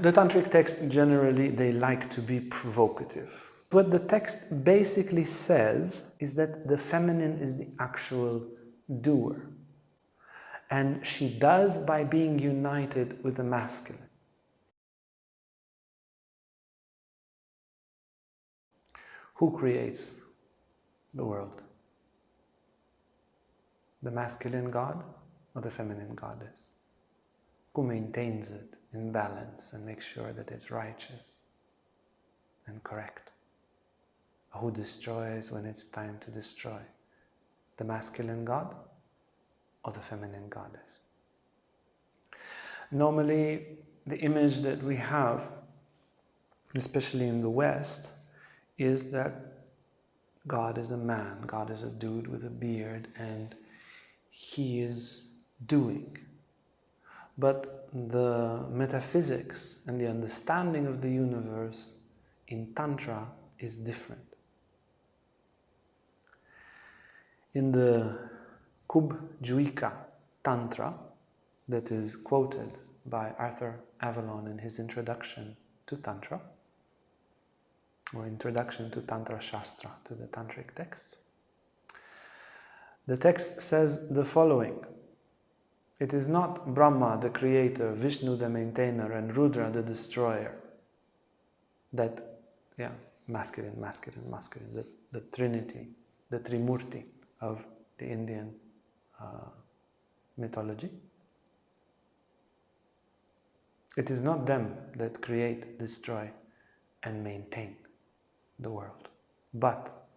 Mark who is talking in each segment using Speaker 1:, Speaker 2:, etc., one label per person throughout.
Speaker 1: The tantric texts generally, they like to be provocative. What the text basically says is that the feminine is the actual doer. And she does by being united with the masculine. Who creates the world? The masculine god or the feminine goddess? Who maintains it in balance and makes sure that it's righteous and correct? Who destroys when it's time to destroy? The masculine god or the feminine goddess? Normally, the image that we have, especially in the West, is that God is a man, God is a dude with a beard, and he is doing. But the metaphysics and the understanding of the universe in Tantra is different. In the Kubjuika Tantra, that is quoted by Arthur Avalon in his introduction to Tantra, or introduction to Tantra Shastra, to the Tantric texts, the text says the following: it is not Brahma the creator, Vishnu the maintainer, and Rudra the destroyer. That, masculine, masculine, masculine, the Trinity, the Trimurti of the Indian mythology. It is not them that create, destroy, and maintain the world, but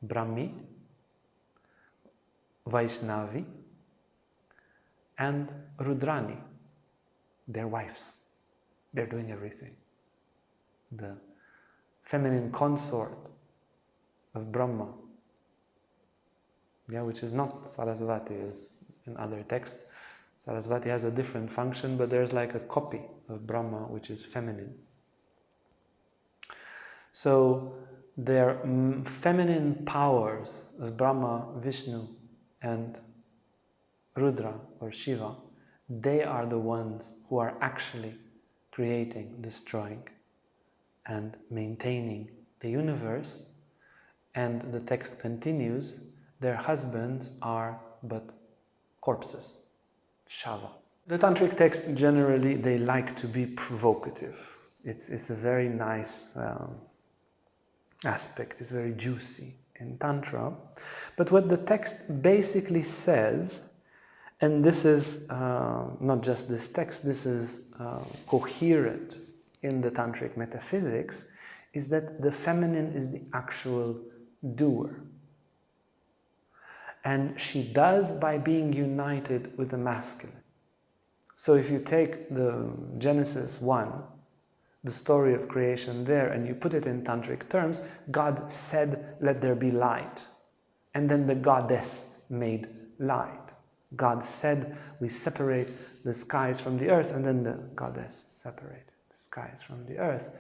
Speaker 1: Brahmi, Vaishnavi, and Rudrani, their wives. They're doing everything. The feminine consort of Brahma, which is not Sarasvati as in other texts. Sarasvati has a different function, but there's like a copy of Brahma which is feminine. So their feminine powers of Brahma, Vishnu, and Rudra or Shiva, they are the ones who are actually creating, destroying, and maintaining the universe. And the text continues, their husbands are but corpses, Shava. The Tantric texts generally, they like to be provocative. It's a very nice aspect, it's very juicy in Tantra. But what the text basically says, and this is not just this text, this is coherent in the Tantric metaphysics, is that the feminine is the actual doer. And she does by being united with the masculine. So if you take the Genesis 1, the story of creation there, and you put it in Tantric terms, God said, let there be light. And then the goddess made light. God said, we separate the skies from the earth, and then the goddess separated the skies from the earth.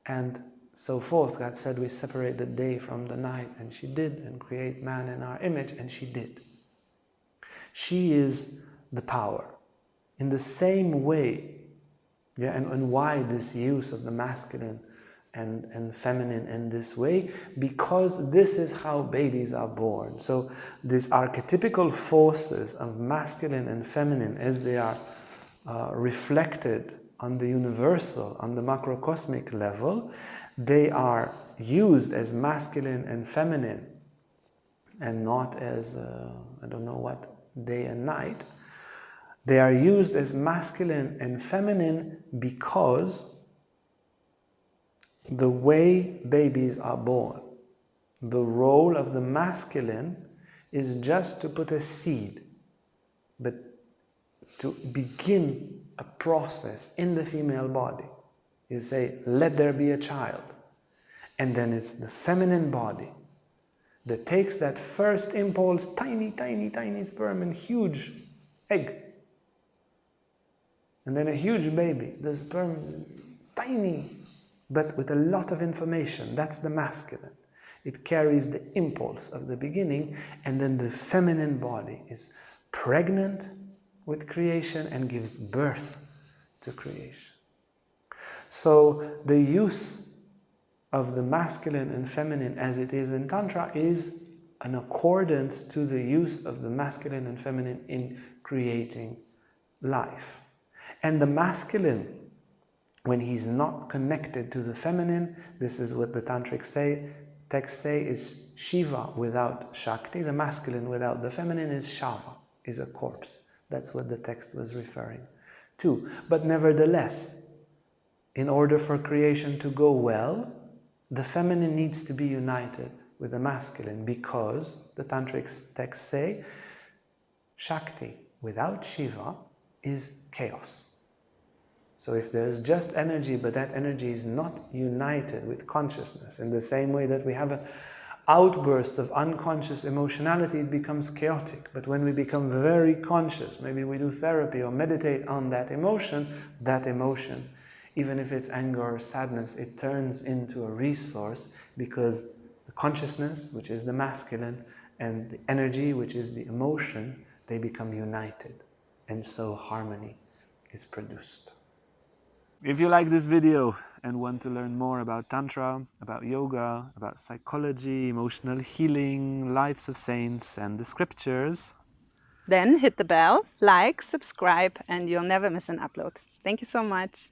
Speaker 1: And so forth. God said, we separate the day from the night, and she did, and create man in our image, and she did. She is the power. In the same way, and why this use of the masculine and feminine in this way? Because this is how babies are born. So these archetypical forces of masculine and feminine, as they are reflected on the universal, on the macrocosmic level, they are used as masculine and feminine, and not as, I don't know what, day and night. They are used as masculine and feminine because the way babies are born, the role of the masculine is just to put a seed, but to begin a process in the female body. You say, let there be a child. And then it's the feminine body that takes that first impulse, tiny, tiny, tiny sperm and huge egg. And then a huge baby, the sperm, tiny, but with a lot of information. That's the masculine. It carries the impulse of the beginning, and then the feminine body is pregnant with creation and gives birth to creation. So the use of the masculine and feminine as it is in Tantra is an accordance to the use of the masculine and feminine in creating life. And the masculine, when he's not connected to the feminine, this is what the tantric texts say, is Shiva without Shakti. The masculine without the feminine is Shava, is a corpse. That's what the text was referring to. But nevertheless, in order for creation to go well, the feminine needs to be united with the masculine, because the tantric texts say Shakti without Shiva is chaos. So if there's just energy, but that energy is not united with consciousness, in the same way that we have an outburst of unconscious emotionality, it becomes chaotic. But when we become very conscious, maybe we do therapy or meditate on that emotion, even if it's anger or sadness, it turns into a resource, because the consciousness, which is the masculine, and the energy, which is the emotion, they become united. And so harmony is produced. If you like this video and want to learn more about Tantra, about yoga, about psychology, emotional healing, lives of saints, and the scriptures,
Speaker 2: then hit the bell, like, subscribe, and you'll never miss an upload. Thank you so much.